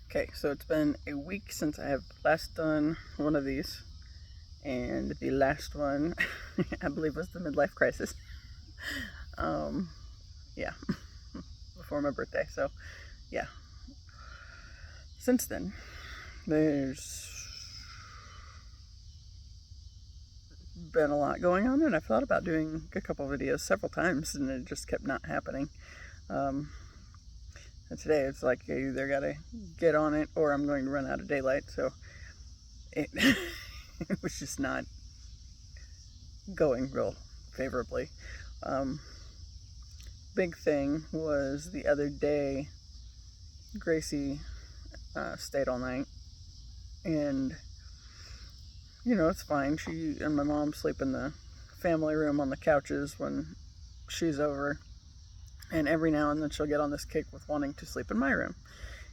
Okay, so it's been a week since I have last done one of these, and the last one, I believe, was the midlife crisis. Um, yeah, before my birthday. So, yeah. Since then, there's been a lot going on, and I've thought about doing a couple videos several times, and it just kept not happening. Um, and today it's like I either gotta get on it or I'm going to run out of daylight. So it, it was just not going real favorably. Um, Big thing was the other day, Gracie stayed all night, and it's fine. She and my mom sleep in the family room on the couches when she's over, and every now and then she'll get on this kick with wanting to sleep in my room.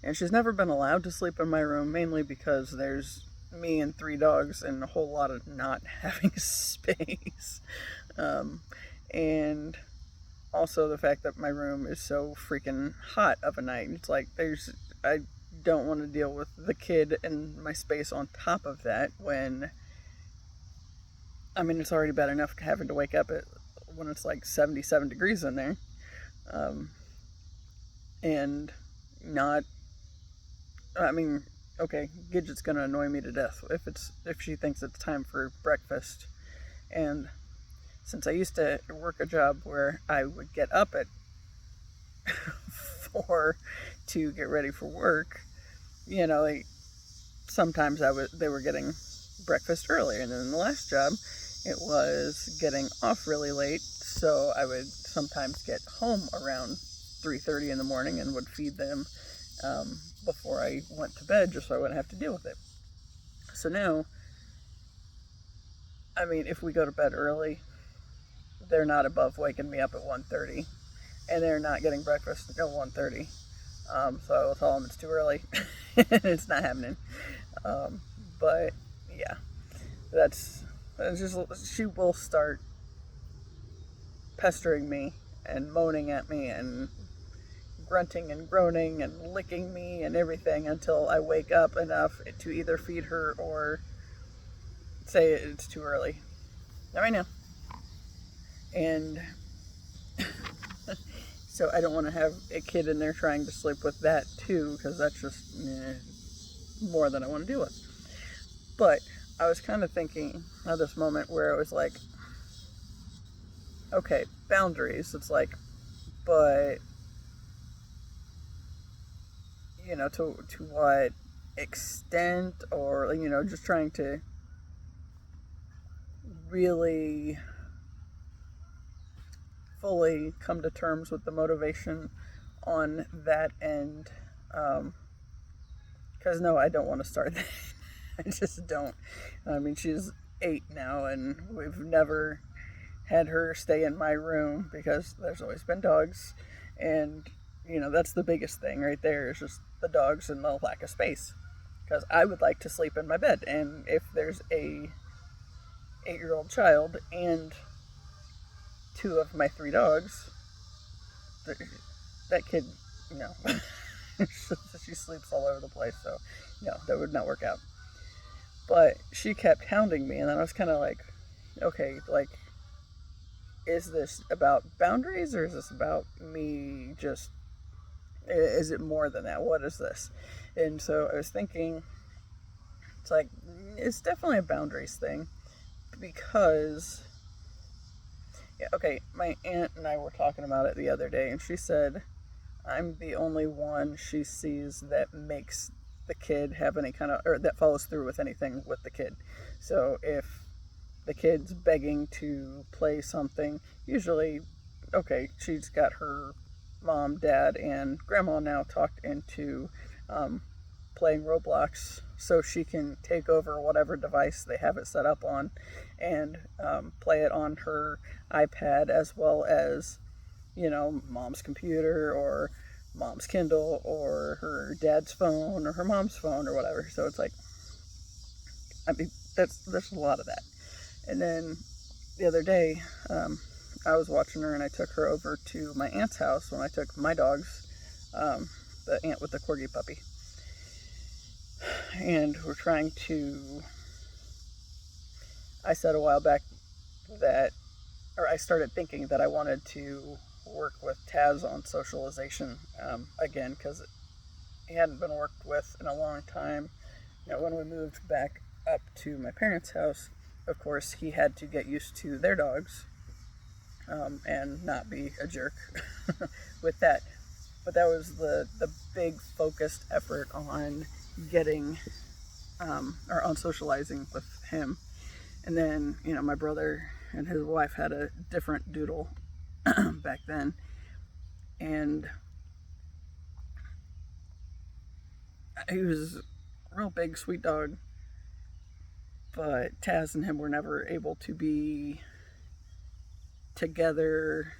And she's never been allowed to sleep in my room, mainly because there's me and 3 dogs and a whole lot of not having space. And also the fact that my room is so freaking hot of a night. It's like I don't want to deal with the kid and my space on top of that when it's already bad enough having to wake up when it's like 77 degrees in there. Um, and not, I mean, okay, Gidget's gonna annoy me to death if she thinks it's time for breakfast. And since I used to work a job where I would get up at 4 to get ready for work, like sometimes they were getting breakfast earlier, and then in the last job, it was getting off really late, so I would sometimes get home around 3:30 in the morning and would feed them before I went to bed, just so I wouldn't have to deal with it. So now, if we go to bed early, they're not above waking me up at 1:30, and they're not getting breakfast until 1:30. So I will tell them it's too early. It's not happening. But yeah, that's just, she will start pestering me and moaning at me and grunting and groaning and licking me and everything until I wake up enough to either feed her or say it's too early. Not right now. And so I don't want to have a kid in there trying to sleep with that too, because that's just more than I want to deal with. But I was kind of thinking at this moment where I was like, okay, boundaries. It's like, but to what extent, or just trying to really fully come to terms with the motivation on that end. Because no, I don't want to start that. I just don't. She's 8 now, and we've never had her stay in my room because there's always been dogs, and that's the biggest thing right there is just the dogs and the lack of space. Because I would like to sleep in my bed, and if there's a 8-year-old child and 2 of my 3 dogs, that kid, she sleeps all over the place, so no, that would not work out. But she kept hounding me, and then I was kind of like, okay, like, is this about boundaries, or is this about me just, is it more than that? What is this? And so I was thinking, it's like, it's definitely a boundaries thing, because, yeah, okay, my aunt and I were talking about it the other day, and she said I'm the only one she sees that makes the kid have any kind of, or that follows through with anything with the kid. So if the kid's begging to play something, usually, okay, she's got her mom, dad, and grandma now talked into playing Roblox so she can take over whatever device they have it set up on and play it on her iPad, as well as mom's computer or mom's Kindle or her dad's phone or her mom's phone or whatever. So it's like, there's a lot of that. And then the other day, I was watching her, and I took her over to my aunt's house when I took my dogs, the aunt with the corgi puppy. And we're trying to, I said a while back that, or I started thinking that I wanted to work with Taz on socialization again, because he hadn't been worked with in a long time. When we moved back up to my parents' house, of course, he had to get used to their dogs and not be a jerk with that. But that was the big focused effort on getting, or on socializing with him. And then, my brother and his wife had a different doodle back then. And he was a real big, sweet dog. But Taz and him were never able to be together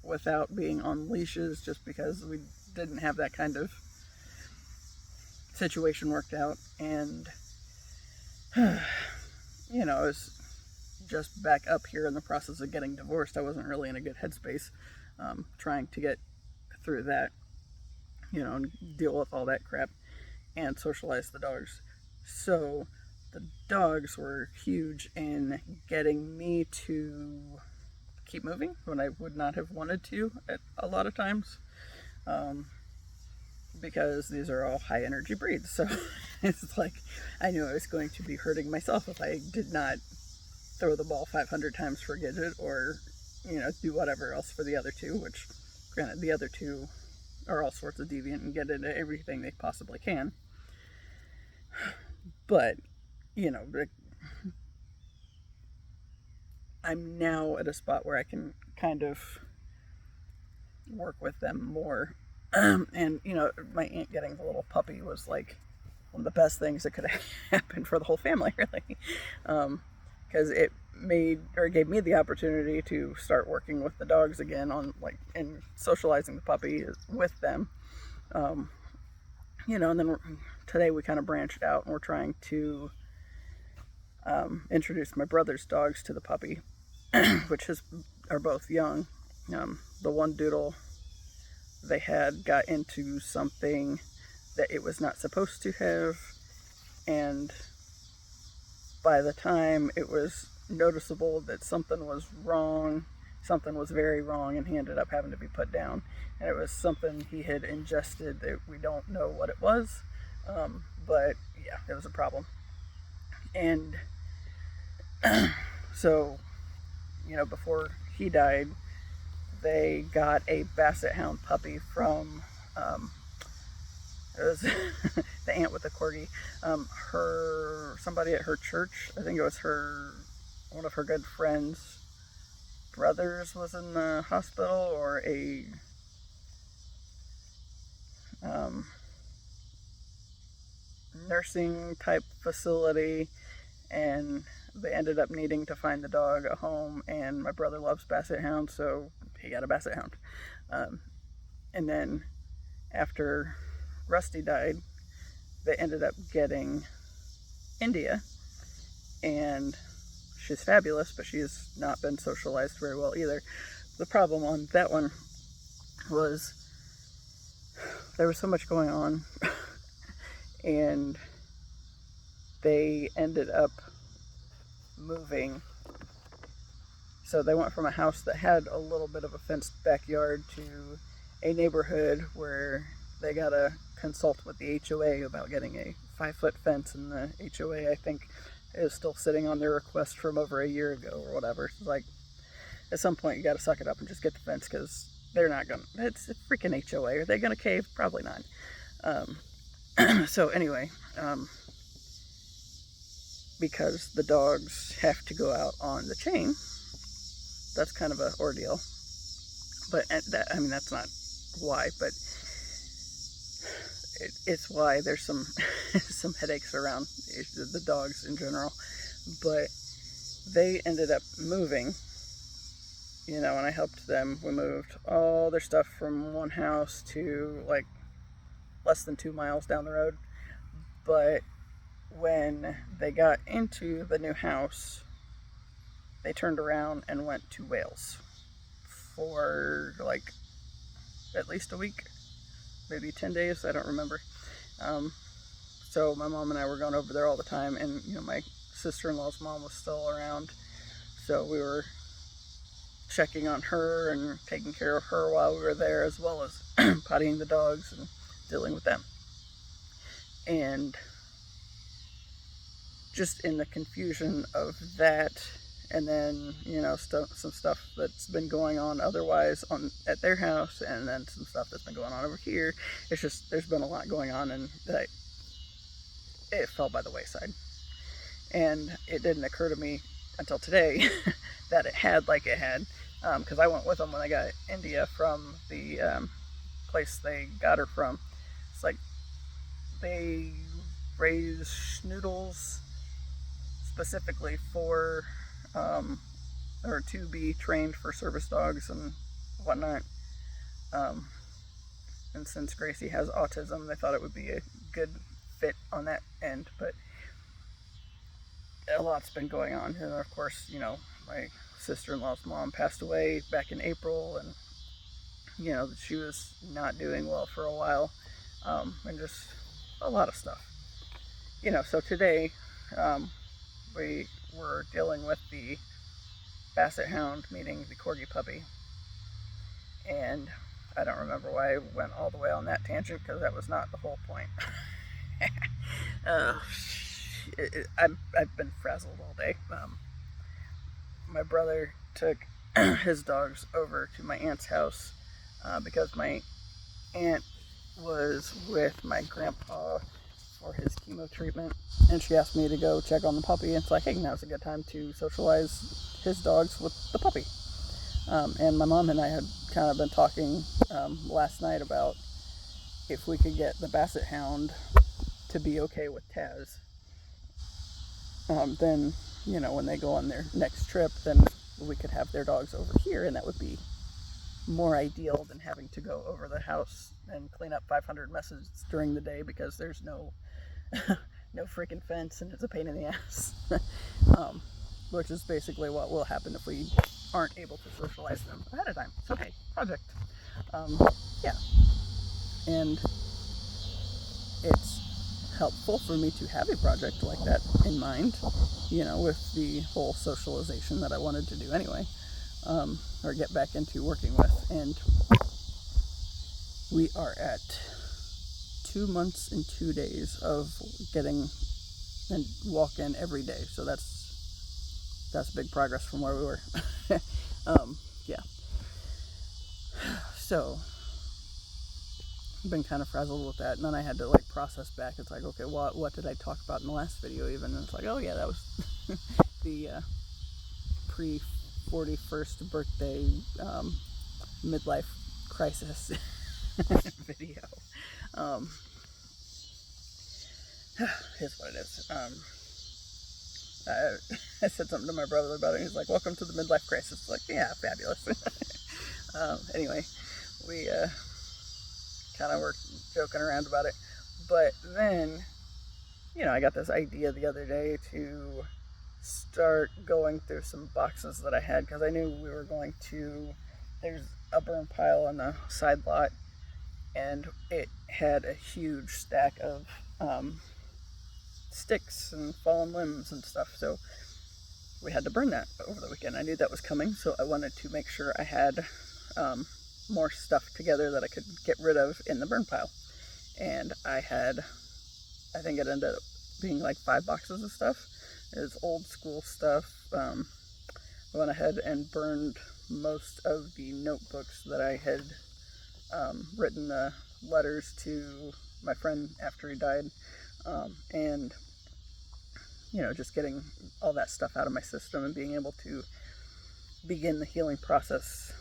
without being on leashes, just because we didn't have that kind of situation worked out. And I was just back up here in the process of getting divorced. I wasn't really in a good headspace trying to get through that, and deal with all that crap and socialize the dogs. So the dogs were huge in getting me to keep moving when I would not have wanted to at a lot of times, because these are all high energy breeds. So it's like I knew I was going to be hurting myself if I did not throw the ball 500 times for Gidget, or do whatever else for the other two, which granted the other two are all sorts of deviant and get into everything they possibly can. But I'm now at a spot where I can kind of work with them more. And my aunt getting the little puppy was like one of the best things that could have happened for the whole family, really, because it gave me the opportunity to start working with the dogs again on and socializing the puppy with them. And then today we kind of branched out and we're trying to introduce my brother's dogs to the puppy, which are both young. The one doodle they had got into something that it was not supposed to have, and by the time it was noticeable that something was wrong, something was very wrong, and he ended up having to be put down. And it was something he had ingested that we don't know what it was, but yeah, it was a problem. And so, before he died, they got a Basset Hound puppy from, it was the aunt with the corgi, somebody at her church, I think it was one of her good friends' brothers was in the hospital, or a nursing type facility, and they ended up needing to find the dog a home, and my brother loves Basset Hound, so he got a Basset Hound. And then after Rusty died, they ended up getting India, and she's fabulous, but she's not been socialized very well either. The problem on that one was there was so much going on, and they ended up moving. So they went from a house that had a little bit of a fenced backyard to a neighborhood where they got to consult with the HOA about getting a 5-foot fence, and the HOA, I think, is still sitting on their request from over a year ago or whatever. It's like, at some point you got to suck it up and just get the fence, because they're not going to, it's a freaking HOA. Are they going to cave? Probably not. So anyway, because the dogs have to go out on the chain, that's kind of an ordeal. But that's not why, but it's why there's some some headaches around the dogs in general. But they ended up moving, and I helped them. We moved all their stuff from one house to like less than 2 miles down the road. But when they got into the new house, they turned around and went to Wales for like at least a week, maybe 10 days, I don't remember. So my mom and I were going over there all the time, and my sister-in-law's mom was still around, so we were checking on her and taking care of her while we were there, as well as pottying the dogs and dealing with them. And just in the confusion of that, and then some stuff that's been going on otherwise at their house, and then some stuff that's been going on over here. It's just, there's been a lot going on, and that it fell by the wayside. And it didn't occur to me until today that it had, because I went with them when I got India from the place they got her from. It's like they raise schnoodles specifically for or to be trained for service dogs and whatnot. And since Gracie has autism, they thought it would be a good fit on that end. But a lot's been going on. And of course, my sister-in-law's mom passed away back in April, and she was not doing well for a while, and just a lot of stuff. So today we were dealing with the Basset Hound meeting the Corgi puppy, and I don't remember why I went all the way on that tangent, because that was not the whole point. I've been frazzled all day. My brother took his dogs over to my aunt's house because my aunt was with my grandpa for his chemo treatment, and she asked me to go check on the puppy. And it's like, hey, now's a good time to socialize his dogs with the puppy. And my mom and I had kind of been talking last night about if we could get the Basset Hound to be okay with Taz. Then, when they go on their next trip, then we could have their dogs over here, and that would be more ideal than having to go over the house and clean up 500 messes during the day because there's no freaking fence and it's a pain in the ass. Which is basically what will happen if we aren't able to socialize them ahead of time. So hey, project. Yeah. And it's helpful for me to have a project like that in mind, with the whole socialization that I wanted to do anyway, or get back into working with. And we are at 2 months and 2 days of getting and walk in every day. So that's big progress from where we were. Yeah. So I've been kind of frazzled with that, and then I had to process back. It's like, okay, what did I talk about in the last video even? And it's like, oh yeah, that was the pre-41st birthday midlife crisis video. Here's what it is. I said something to my brother about it, and he's like, welcome to the midlife crisis. It's like, yeah, fabulous. Anyway, we kind of were joking around about it. But then, I got this idea the other day to start going through some boxes that I had, because I knew we were going to, there's a burn pile on the side lot, and it had a huge stack of sticks and fallen limbs and stuff, so we had to burn that over the weekend. I knew that was coming, so I wanted to make sure I had more stuff together that I could get rid of in the burn pile. And I think it ended up being 5 boxes of stuff. It was old school stuff. I went ahead and burned most of the notebooks that I had written the letters to my friend after he died, and just getting all that stuff out of my system and being able to begin the healing process.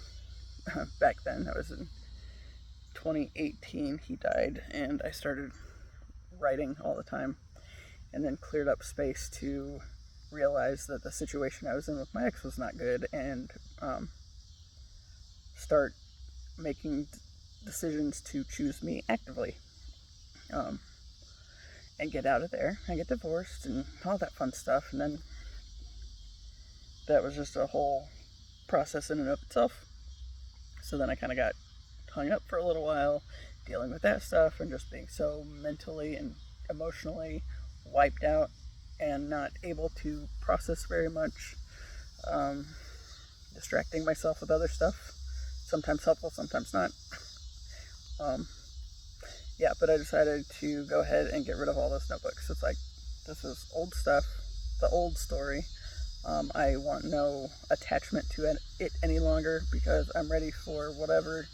Back then, that was in 2018 he died, and I started writing all the time, and then cleared up space to realize that the situation I was in with my ex was not good, and start making decisions to choose me actively, and get out of there and get divorced and all that fun stuff. And then that was just a whole process in and of itself. So then I kind of got hung up for a little while dealing with that stuff and just being so mentally and emotionally wiped out and not able to process very much, um, distracting myself with other stuff, sometimes helpful, sometimes not. Um, yeah, but I decided to go ahead and get rid of all those notebooks. It's like, this is old stuff, the old story. I want no attachment to it any longer because I'm ready for whatever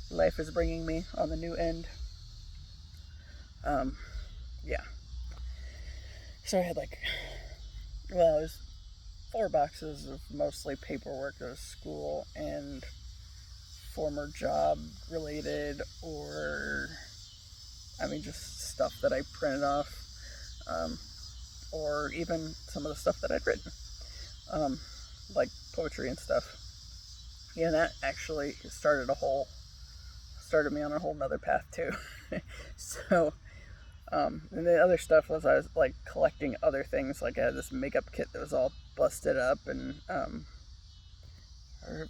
life is bringing me on the new end. Um, yeah. So I had like, well, it was 4 boxes of mostly paperwork of school and former job related, or I mean, just stuff that I printed off, um, or even some of the stuff that I'd written, um, like poetry and stuff. Yeah, that actually started me on a whole nother path too. So, and the other stuff was I was like collecting other things. Like I had this makeup kit that was all busted up and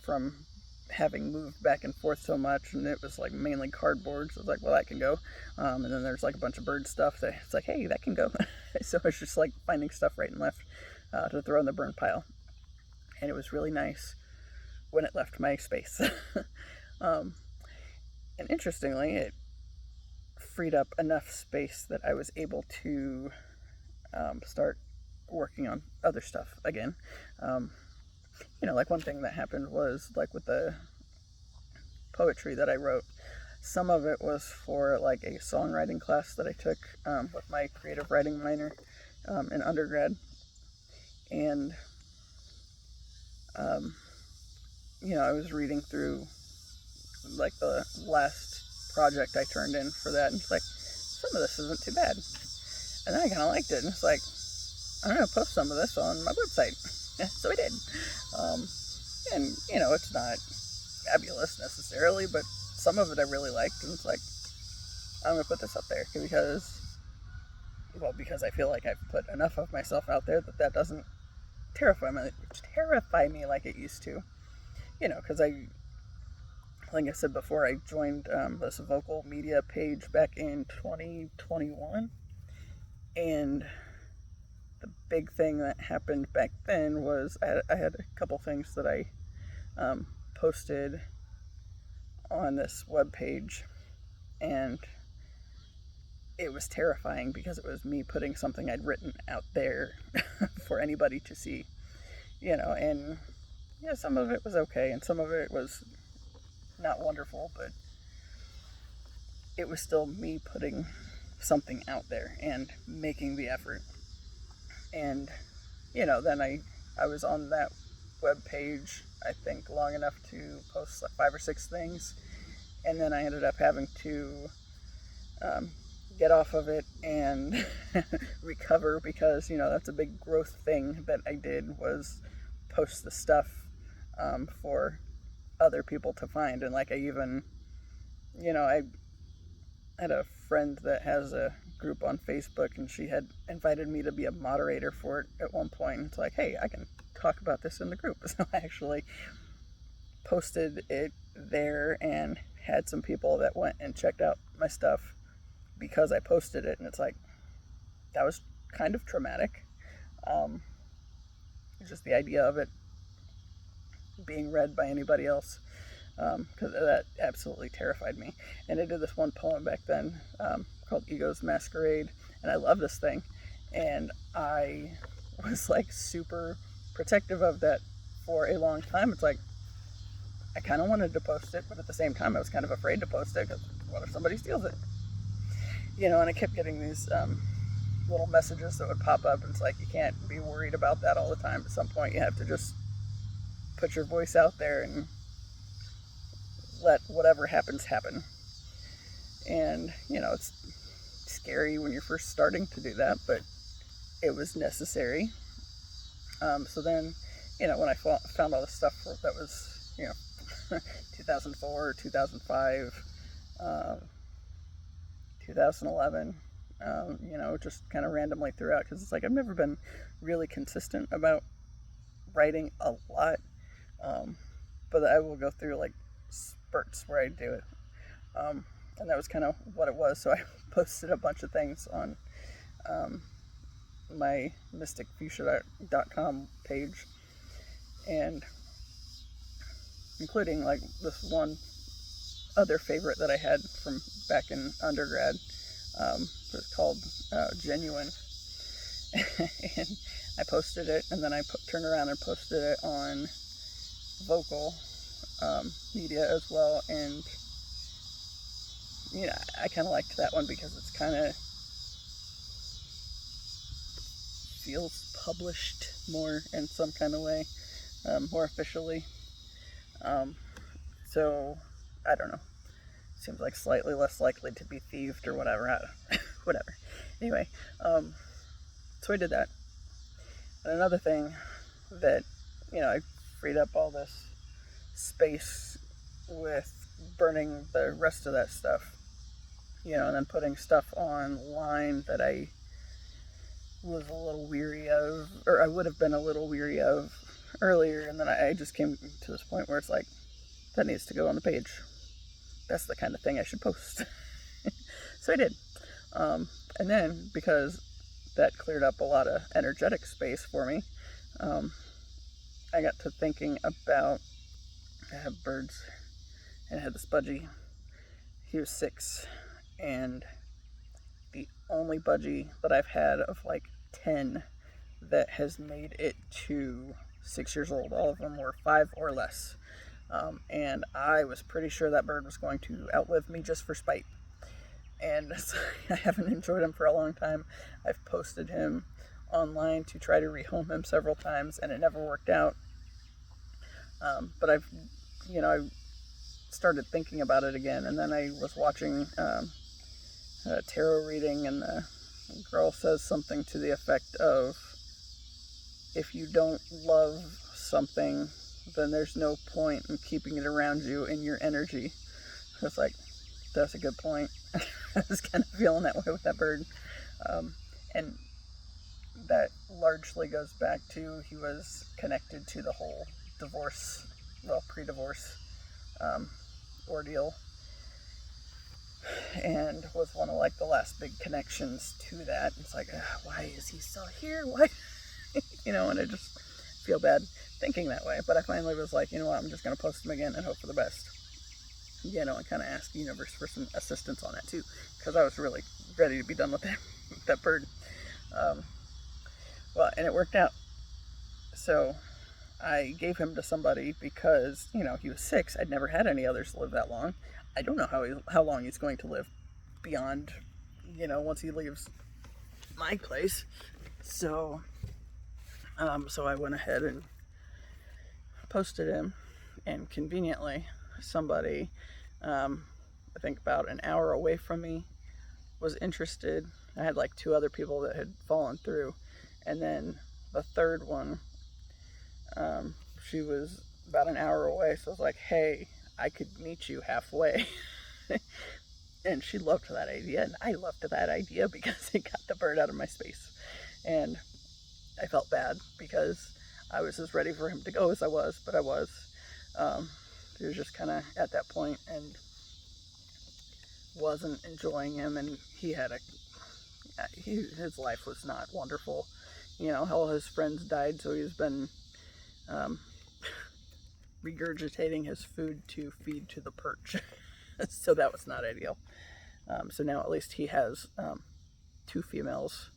from having moved back and forth so much, and it was like mainly cardboard. So I was like, well, that can go. And then there's like a bunch of bird stuff that it's like, hey, that can go. So I was just like finding stuff right and left to throw in the burn pile, and it was really nice when it left my space. um, and interestingly, it freed up enough space that I was able to start working on other stuff again. Um, like one thing that happened was like with the poetry that I wrote, some of it was for like a songwriting class that I took with my creative writing minor in undergrad. And, um, I was reading through like the last project I turned in for that, and it's like, some of this isn't too bad. And then I kind of liked it, and it's like, I'm going to post some of this on my website. So I did. And, it's not fabulous necessarily, but some of it I really liked, and it's like, I'm going to put this up there because I feel like I've put enough of myself out there that doesn't terrify me like it used to. Because like I said before, I joined this vocal media page back in 2021, and the big thing that happened back then was I had a couple things that I posted on this web page, and it was terrifying because it was me putting something I'd written out there for anybody to see, and some of it was okay and some of it was not wonderful, but it was still me putting something out there and making the effort. And then I was on that web page, I think, long enough to post like 5 or 6 things, and then I ended up having to get off of it and recover, because that's a big growth thing that I did, was post the stuff for other people to find. And like I even I had a friend that has a group on Facebook, and she had invited me to be a moderator for it at one point. It's like, hey, I can talk about this in the group. So I actually posted it there and had some people that went and checked out my stuff because I posted it. And it's like, that was kind of traumatic. Just the idea of it being read by anybody else, because that absolutely terrified me. And I did this one poem back then called Ego's Masquerade, and I love this thing, and I was like super protective of that for a long time. It's like, I kind of wanted to post it, but at the same time I was kind of afraid to post it, because what if somebody steals it? And I kept getting these little messages that would pop up, and it's like, you can't be worried about that all the time. At some point you have to just put your voice out there and let whatever happens happen. And it's scary when you're first starting to do that, but it was necessary. So then, when I found all the stuff that was 2004, 2005, 2011, just kind of randomly throughout, because it's like, I've never been really consistent about writing a lot, but I will go through like spurts where I do it, and that was kind of what it was. So I posted a bunch of things on my mysticfuchsia.com page, and including like this one other favorite that I had from back in undergrad. It was called Genuine. And I posted it, and then I turned around and posted it on Vocal Media as well. And you know, I kind of liked that one because it's kind of feels published more in some kind of way, more officially. So I don't know. Seems like slightly less likely to be thieved or whatever. Whatever. Anyway, so I did that. And another thing that, you know, I freed up all this space with burning the rest of that stuff, you know, and then putting stuff online that I was a little weary of, or I would have been a little weary of earlier, and then I just came to this point where it's like, that needs to go on the page. That's the kind of thing I should post. So I did. And then, because that cleared up a lot of energetic space for me, I got to thinking about, I have birds, and I had this budgie. He was 6, and the only budgie that I've had of like 10 that has made it to 6 years old. All of them were 5 or less. And I was pretty sure that bird was going to outlive me just for spite. And so I haven't enjoyed him for a long time. I've posted him online to try to rehome him several times, and it never worked out. But I started thinking about it again, and then I was watching a tarot reading, and the girl says something to the effect of, if you don't love something, then there's no point in keeping it around you in your energy. So it's like, that's a good point. I was kind of feeling that way with that bird. And that largely goes back to, he was connected to the whole divorce, well, pre-divorce ordeal, and was one of like the last big connections to that. It's like, why is he still here? Why? You know, and I just feel bad thinking that way. But I finally was like, you know what, I'm just going to post him again and hope for the best. You know, and kind of ask the universe for some assistance on it too, because I was really ready to be done with that bird. Well, and it worked out. So I gave him to somebody because, you know, he was 6. I'd never had any others live that long. I don't know how long he's going to live beyond, you know, once he leaves my place. So I went ahead and posted him, and conveniently somebody, I think about an hour away from me, was interested. I had like 2 other people that had fallen through, and then the third one, she was about an hour away, so I was like, hey, I could meet you halfway. And she loved that idea, and I loved that idea because it got the bird out of my space. And I felt bad because I was as ready for him to go as I was, but I was. He was just kind of at that point and wasn't enjoying him, and his life was not wonderful. You know, all his friends died, so he's been regurgitating his food to feed to the perch. So that was not ideal. So now at least he has 2 females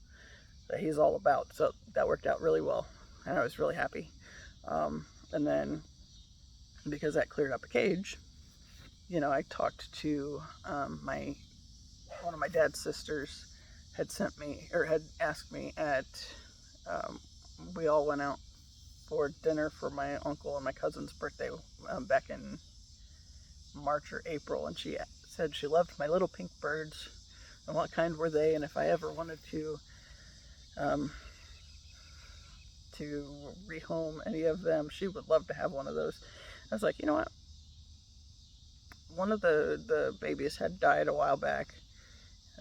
that he's all about. So that worked out really well, and I was really happy. And then, because that cleared up a cage, you know, I talked to one of my dad's sisters had asked me at, we all went out for dinner for my uncle and my cousin's birthday back in March or April, and she said she loved my little pink birds and what kind were they, and if I ever wanted to rehome any of them, she would love to have one of those. I was like, you know what, one of the babies had died a while back,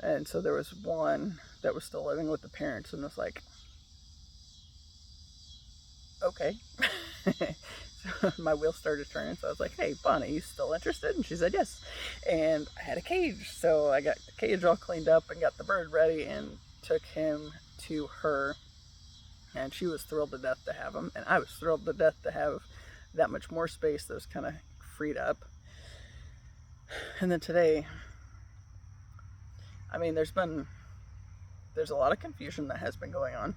and so there was one that was still living with the parents, and I was like, okay. So my wheels started turning, so I was like, hey, Bonnie, you still interested? And she said yes. And I had a cage, so I got the cage all cleaned up and got the bird ready, and took him to her, and she was thrilled to death to have him, and I was thrilled to death to have that much more space that was kind of freed up. And then today, I mean, there's a lot of confusion that has been going on,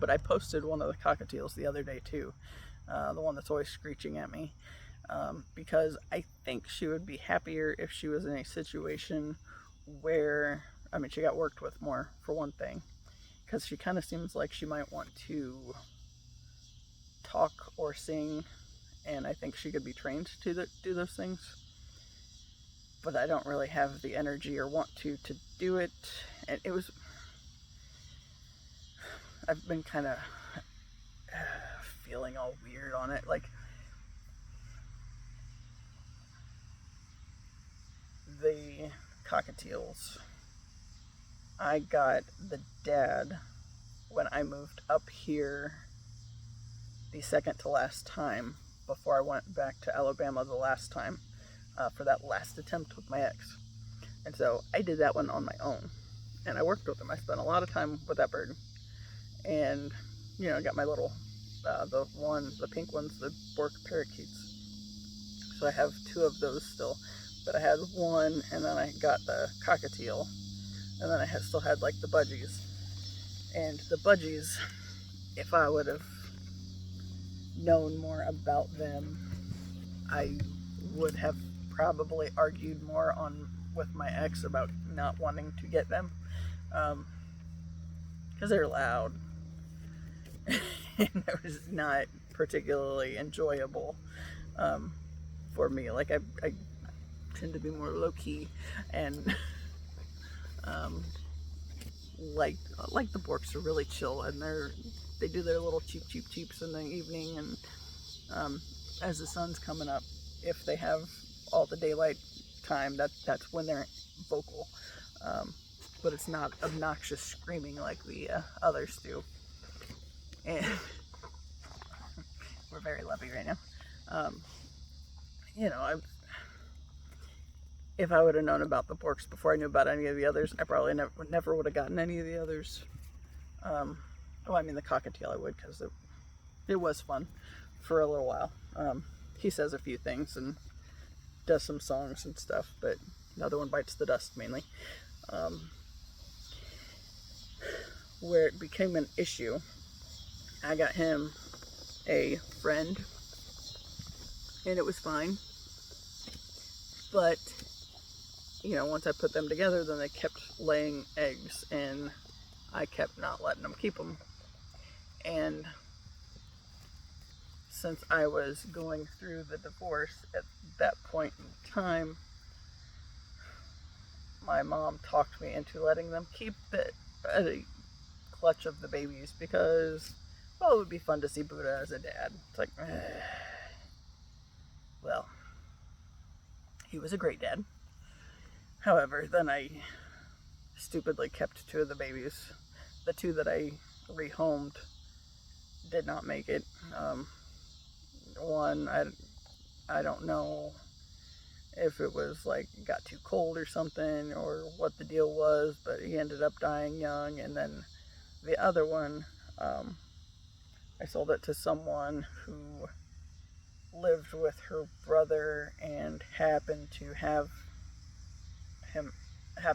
but I posted one of the cockatiels the other day too, the one that's always screeching at me, because I think she would be happier if she was in a situation where, I mean, she got worked with more, for one thing, because she kind of seems like she might want to talk or sing, and I think she could be trained to do those things, but I don't really have the energy or want to do it. And I've been kind of feeling all weird on it, like the cockatiels, I got the dad when I moved up here the second to last time, before I went back to Alabama the last time, for that last attempt with my ex. And so I did that one on my own, and I worked with him. I spent a lot of time with that bird, and got my little the pink ones, the Bork parakeets. So I have 2 of those still, but I had one, and then I got the cockatiel, and then I still had like the budgies. And the budgies, if I would have known more about them, I would have probably argued more with my ex about not wanting to get them, because they're loud and it was not particularly enjoyable for me. Like I tend to be more low-key, and like the Borks are really chill, and they do their little cheeps in the evening, and as the sun's coming up, if they have all the daylight time, that's when they're vocal, but it's not obnoxious screaming like the others do. And we're very lovey right now. If I would have known about the Borks before I knew about any of the others, I probably never would have gotten any of the others. I mean, the cockatiel I would, because it was fun for a little while. He says a few things and does some songs and stuff, but the other one bites the dust mainly. Where it became an issue, I got him a friend, and it was fine. But once I put them together, then they kept laying eggs, and I kept not letting them keep them. And since I was going through the divorce at that point in time, my mom talked me into letting them keep a clutch of the babies, because, well, it would be fun to see Buddha as a dad. It's like, well, he was a great dad. However, then I stupidly kept 2 of the babies. The 2 that I rehomed did not make it. One, I don't know if it was like got too cold or something, or what the deal was, but he ended up dying young. And then the other one, I sold it to someone who lived with her brother and happened to have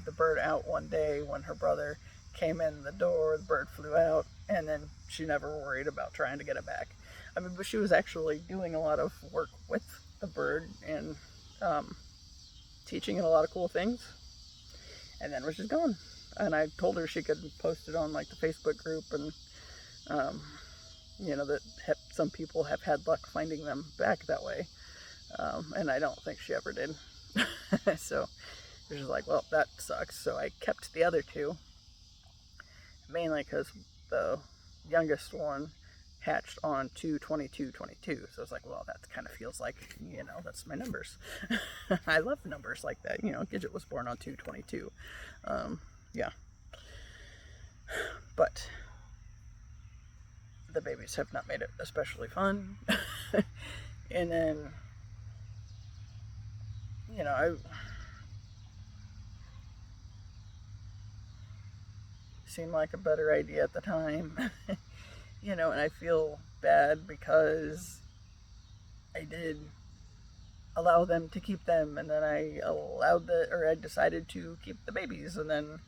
the bird out one day. When her brother came in the door, the bird flew out, and then she never worried about trying to get it back. I mean, but she was actually doing a lot of work with the bird, and teaching it a lot of cool things, and then was just gone. And I told her she could post it on like the Facebook group, and that some people have had luck finding them back that way, and I don't think she ever did. So it was just like, well, that sucks. So I kept the other 2, mainly because the youngest one hatched on 2/22/22. So it's like, well, that kind of feels like, that's my numbers. I love numbers like that. Gidget was born on 2/22. Yeah. But the babies have not made it especially fun. And then, seemed like a better idea at the time. And I feel bad because I did allow them to keep them, and then I decided to keep the babies, and then,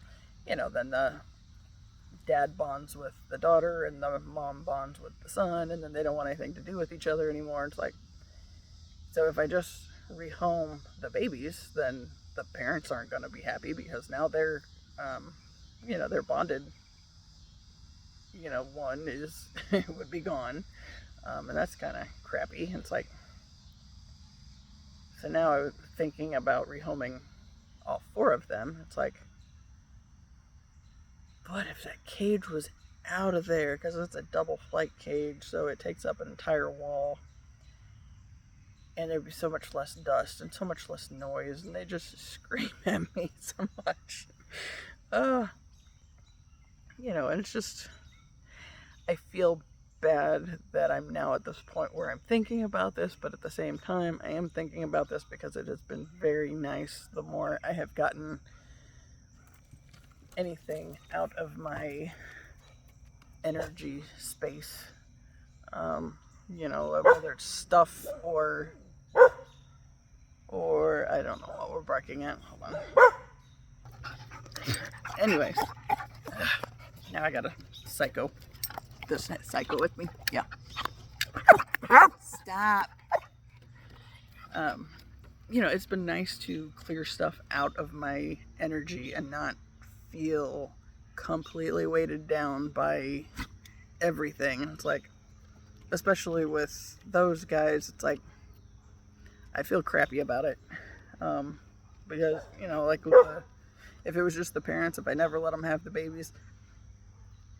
then the dad bonds with the daughter and the mom bonds with the son, and then they don't want anything to do with each other anymore. It's like, so if I just rehome the babies, then the parents aren't going to be happy because now they're, they're bonded. One is would be gone, and that's kind of crappy. It's like, so now I was thinking about rehoming all 4 of them. It's like, what if that cage was out of there? Because it's a double flight cage, so it takes up an entire wall. And there'd be so much less dust and so much less noise, and they just scream at me so much. And it's just, I feel bad that I'm now at this point where I'm thinking about this, but at the same time, I am thinking about this because it has been very nice the more I have gotten anything out of my energy space. Whether it's stuff or I don't know what we're barking at. Hold on. Anyways, now I got a psycho. This psycho with me. Yeah. Stop. It's been nice to clear stuff out of my energy and not feel completely weighted down by everything. It's like, especially with those guys, it's like, I feel crappy about it. Because, like if it was just the parents, if I never let them have the babies,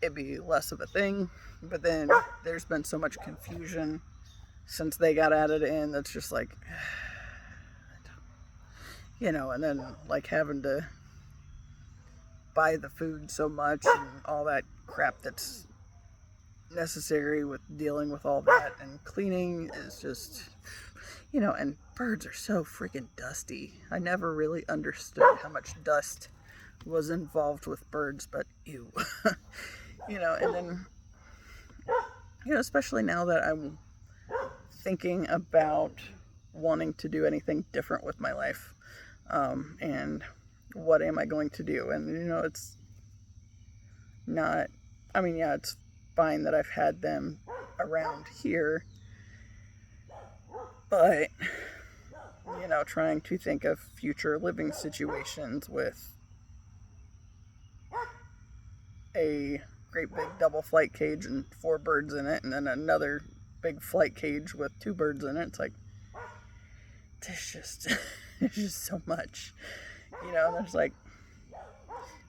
it'd be less of a thing. But then there's been so much confusion since they got added in that's just like, and then like having to buy the food so much and all that crap that's necessary with dealing with all that, and cleaning is just, and birds are so freaking dusty. I never really understood how much dust was involved with birds, but ew. And then, especially now that I'm thinking about wanting to do anything different with my life, and what am I going to do? And, it's not, it's fine that I've had them around here, but, trying to think of future living situations with a great big double flight cage and 4 birds in it, and then another big flight cage with 2 birds in it. It's like, it's just so much, there's like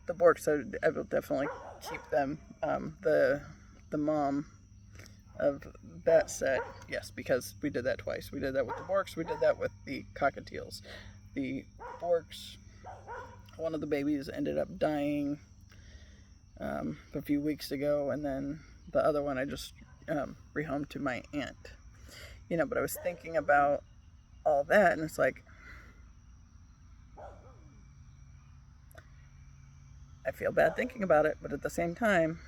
the Borks. I will definitely keep them. The mom of that set, yes, because we did that twice. We did that with the Borks, we did that with the cockatiels. The Borks, one of the babies ended up dying a few weeks ago, and then the other one I just rehomed to my aunt. But I was thinking about all that, and it's like, I feel bad thinking about it, but at the same time,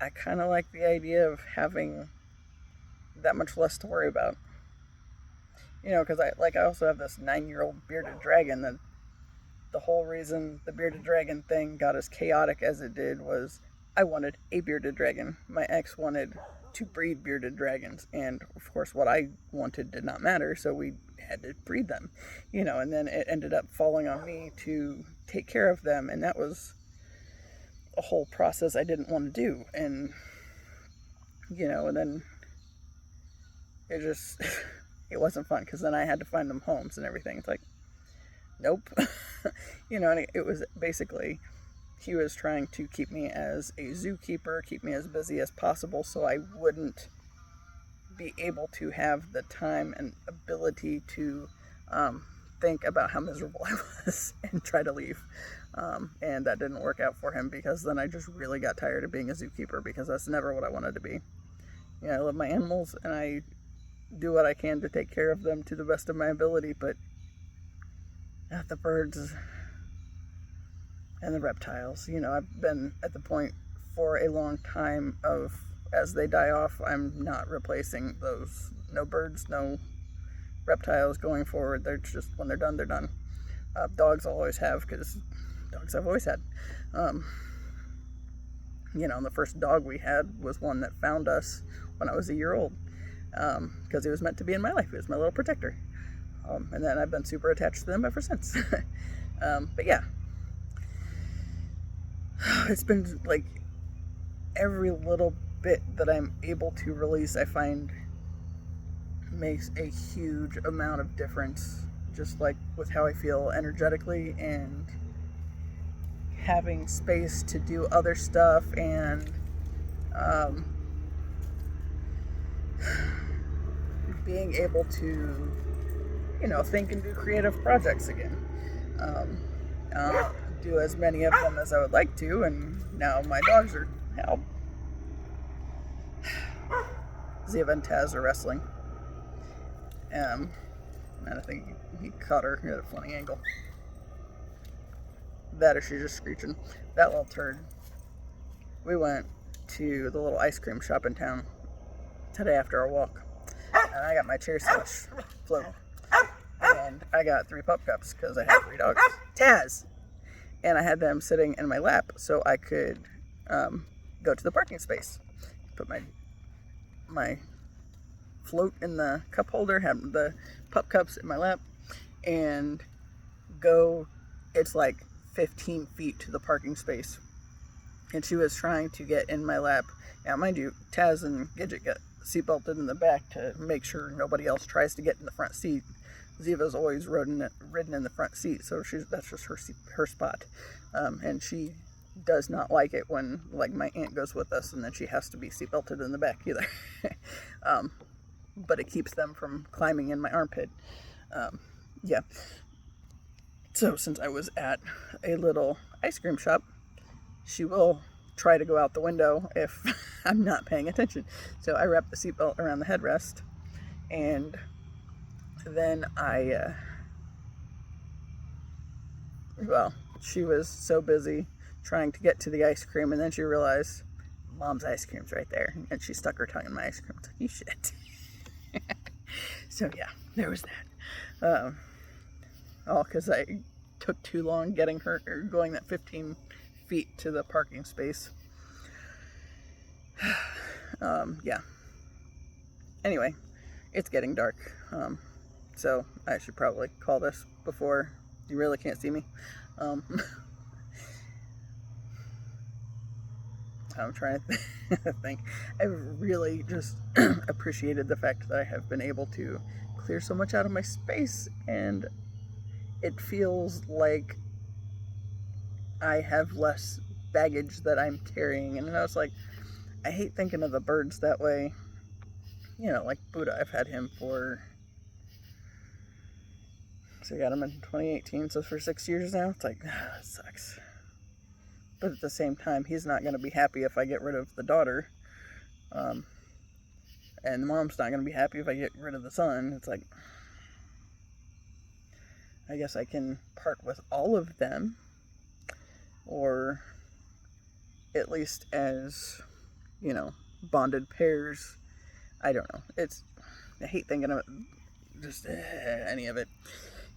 I kind of like the idea of having that much less to worry about. Because I also have this 9-year-old bearded dragon that the whole reason the bearded dragon thing got as chaotic as it did was I wanted a bearded dragon. My ex wanted to breed bearded dragons, and of course what I wanted did not matter, so we had to breed them, and then it ended up falling on me to take care of them, and that was a whole process I didn't want to do, and and then it just it wasn't fun, because then I had to find them homes and everything. It's like, nope. And it was basically, he was trying to keep me as a zookeeper, keep me as busy as possible, so I wouldn't be able to have the time and ability to think about how miserable I was and try to leave. And that didn't work out for him, because then I just really got tired of being a zookeeper, because that's never what I wanted to be. I love my animals, and I do what I can to take care of them to the best of my ability, but the birds, and the reptiles. You know, I've been at the point for a long time of, as they die off, I'm not replacing those. No birds, no reptiles going forward. They're just, when they're done, they're done. Dogs I'll always have, because dogs I've always had. You know, the first dog we had was one that found us when I was a year old, because he was meant to be in my life. He was my little protector. And then I've been super attached to them ever since. But yeah, it's been like every little bit that I'm able to release, I find makes a huge amount of difference, just like with how I feel energetically, and having space to do other stuff, and being able to, you know, think and do creative projects again. Do as many of them as I would like to, and now my dogs are help. Ziva and Taz are wrestling. And I think he caught her at a funny angle. That or she's just screeching. That little turd. We went to the little ice cream shop in town today after our walk. And I got my cherry slush float. And I got 3 pup cups because I had 3 dogs. Taz! And I had them sitting in my lap so I could go to the parking space. Put my float in the cup holder, have the pup cups in my lap, and go. It's like 15 feet to the parking space. And she was trying to get in my lap. Now, mind you, Taz and Gidget get seatbelted in the back to make sure nobody else tries to get in the front seat. Ziva's always ridden in the front seat, so that's just her spot. And she does not like it when, like, my aunt goes with us and then she has to be seatbelted in the back either. But it keeps them from climbing in my armpit. Yeah. So since I was at a little ice cream shop, she will try to go out the window if I'm not paying attention. So I wrap the seatbelt around the headrest, and then she was so busy trying to get to the ice cream, and then she realized Mom's ice cream's right there, and she stuck her tongue in my ice cream. It's like, you shit. So yeah, there was that. All because I took too long getting her, or going that 15 feet to the parking space. Yeah. Anyway, it's getting dark. So I should probably call this before you really can't see me. I'm trying to think. I've really just appreciated the fact that I have been able to clear so much out of my space, and it feels like I have less baggage that I'm carrying. And I was like, I hate thinking of the birds that way. You know, like Buddha, I've had him for, so I got him in 2018, so for 6 years now. It's like, it sucks. But at the same time, he's not going to be happy if I get rid of the daughter. And the mom's not going to be happy if I get rid of the son. It's like, I guess I can part with all of them. Or at least as, you know, bonded pairs. I don't know. I hate thinking of it, just any of it.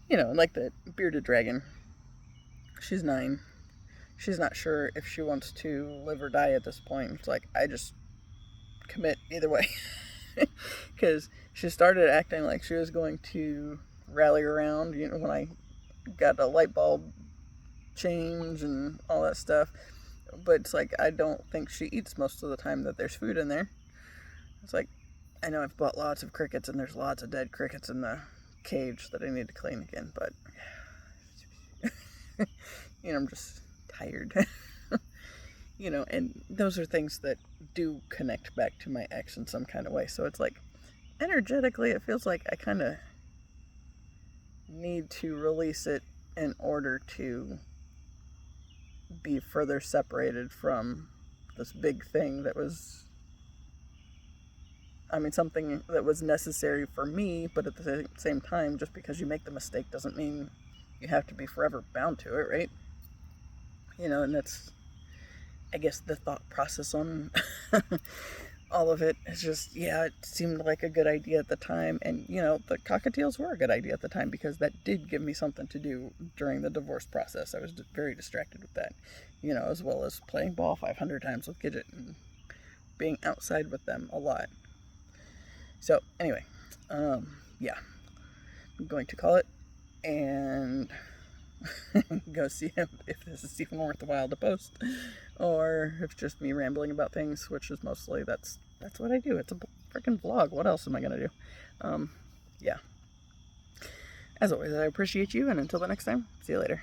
You know, like the bearded dragon. She's 9. She's not sure if she wants to live or die at this point. It's like, I just commit either way. Because she started acting like she was going to rally around, you know, when I got a light bulb change and all that stuff. But it's like, I don't think she eats most of the time that there's food in there. It's like, I know I've bought lots of crickets, and there's lots of dead crickets in the cage that I need to clean again, but you know, I'm just tired. You know, and those are things that do connect back to my ex in some kind of way. So it's like, energetically, it feels like I kind of need to release it in order to be further separated from this big thing that was, I mean, something that was necessary for me, but at the same time, just because you make the mistake doesn't mean you have to be forever bound to it, right? you know, and that's, I guess, the thought process on all of it is just, yeah, it seemed like a good idea at the time. And, you know, the cockatiels were a good idea at the time because that did give me something to do during the divorce process. I was very distracted with that, you know, as well as playing ball 500 times with Gidget and being outside with them a lot. So, anyway, yeah, I'm going to call it and go see him if this is even worth the while to post, or if it's just me rambling about things, which is mostly that's what I do. It's a freaking vlog. What else am I gonna do? Yeah. As always, I appreciate you, and until the next time, see you later.